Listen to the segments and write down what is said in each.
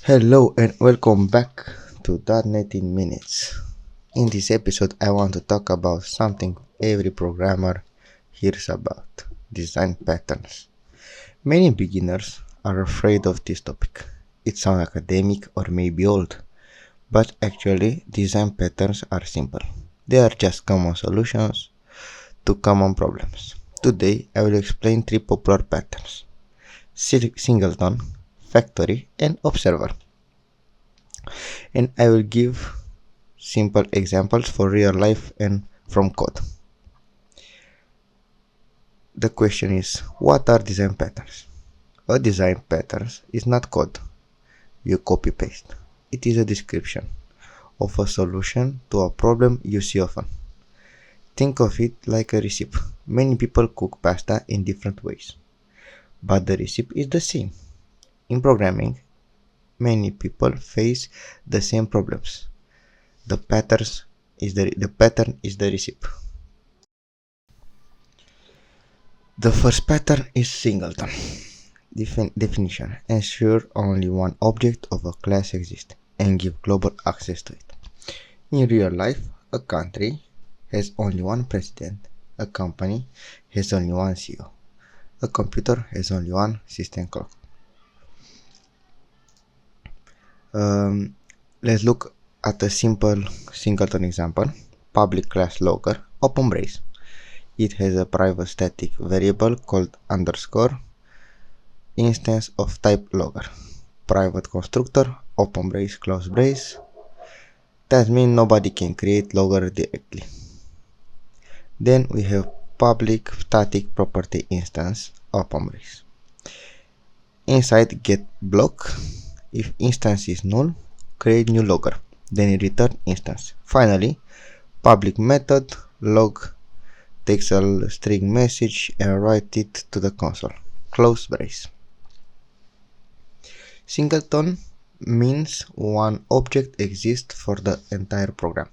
Hello and welcome back to .NET in Minutes. In this episode, I want to talk about something every programmer hears about: design patterns. Many beginners are afraid of this topic. It sounds academic or maybe old, but actually, design patterns are simple. They are just common solutions to common problems. Today, I will explain three popular patterns: Singleton, Factory, and Observer. And I will give simple examples for real life and from code. The question is, what are design patterns? A design pattern is not code you copy paste. It is a description of a solution to a problem you see often. Think of it like a recipe. Many people cook pasta in different ways, but the recipe is the same. In programming, many people face the same problems. The pattern is the recipe. The first pattern is singleton. Definition: ensure only one object of a class exists and give global access to it. In real life, a country has only one president, a company has only one CEO, a computer has only one system clock. Let's look at a simple singleton example. Public class logger, open brace. It has a private static variable called underscore instance of type logger. Private constructor, open brace, close brace. That means nobody can create logger directly. Then we have public static property instance, open brace. Inside get block. If instance is null, create new logger, then return instance. Finally, public method log takes a string message and write it to the console, close brace. Singleton means one object exists for the entire program.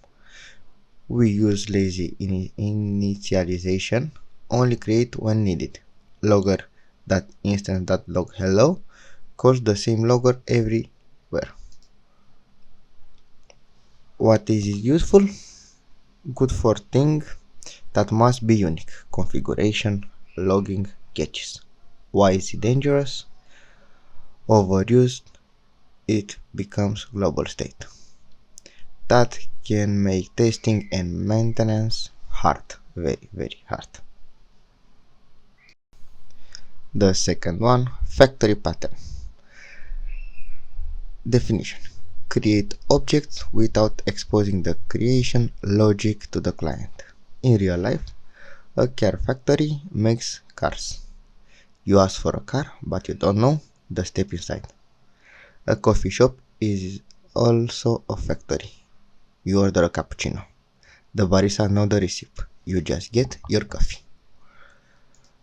We use lazy initialization, only create when needed. Logger.instance.log hello calls the same logger everywhere. What is it useful? Good for things that must be unique: configuration, logging, catches. Why is it dangerous? Overused, it becomes global state. That can make testing and maintenance hard, very, very hard. The second one, factory pattern. Definition: create objects without exposing the creation logic to the client. In real life, a car factory makes cars. You ask for a car, but you don't know the step inside. A coffee shop is also a factory. You order a cappuccino. The barista knows the recipe. You just get your coffee.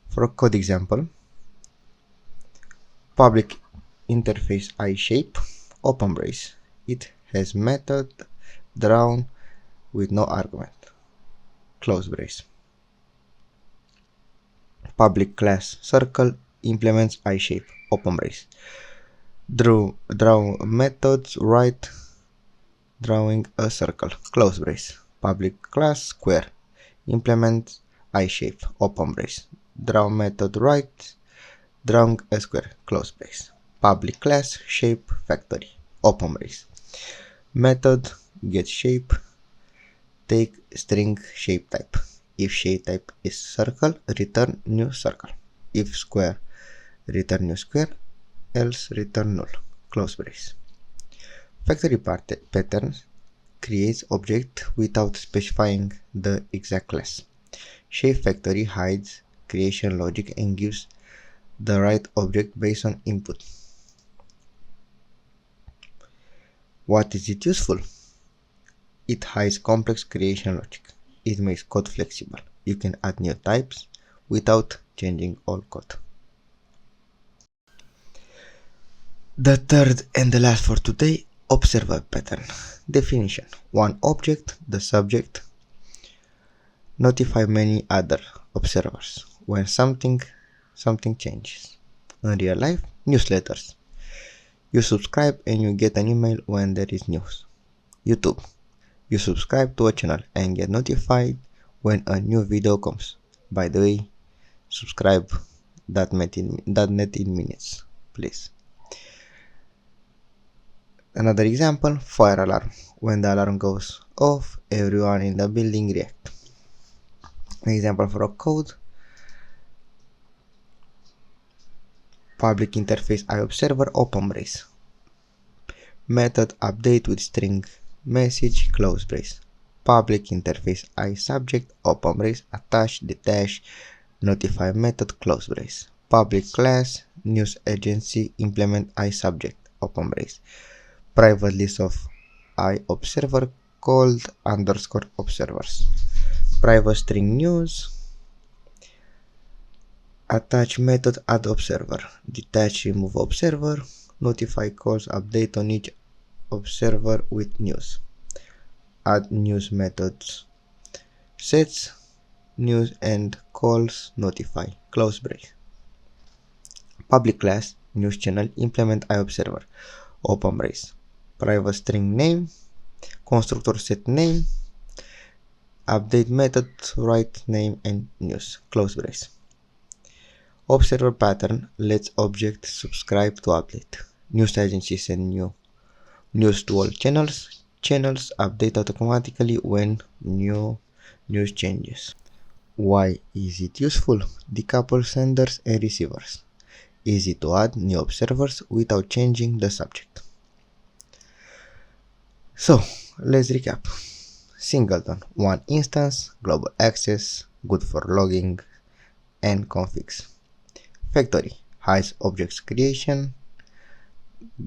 For a code example, public interface I shape, open brace. It has method drawn with no argument, close brace. Public class circle implements I shape, open brace. Draw methods right drawing a circle, close brace. Public class square implements I shape, open brace. Draw method right drawing a square, close brace. Public class shape factory, open brace. Method get shape take string shape type. If shape type is circle, return new circle. If square, return new square, else return null, close brace. Factory pattern creates object without specifying the exact class. Shape factory hides creation logic and gives the right object based on input. What is it useful? It hides complex creation logic. It makes code flexible. You can add new types without changing all code. The third and the last for today, observer pattern. Definition: one object, the subject, notify many other observers when something changes. In real life, newsletters. You subscribe and you get an email when there is news. YouTube. You subscribe to a channel and get notified when a new video comes. By the way, subscribe that net in minutes, please. Another example, fire alarm. When the alarm goes off, everyone in the building react. An example for a code, public interface iObserver open brace. Method update with string message close brace. Public interface iSubject open brace attach detach notify method close brace. Public class news agency implement iSubject open brace. Private list of iObserver called underscore observers. Private string news. Attach method add observer. Detach remove observer. Notify calls update on each observer with news. Add news methods. Sets news and calls notify close brace. Public class news channel implement iObserver open brace. Private string name. Constructor set name. Update method write name and news close brace. Observer pattern lets object subscribe to update. News agency send news to all channels. Channels update automatically when new news changes. Why is it useful? Decouple senders and receivers. Easy to add new observers without changing the subject. So, let's recap. Singleton, one instance, global access, good for logging and configs. Factory, hides objects creation,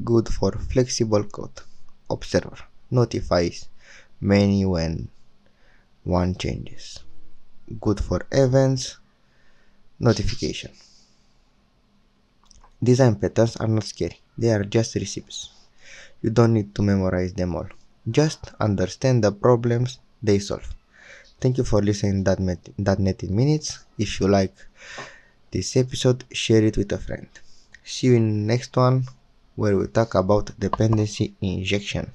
good for flexible code. Observer, notifies many when one changes. Good for events, notification. Design patterns are not scary, they are just recipes. You don't need to memorize them all. Just understand the problems they solve. Thank you for listening to .NET in minutes. If you like this episode, share it with a friend. See you in the next one where we talk about dependency injection.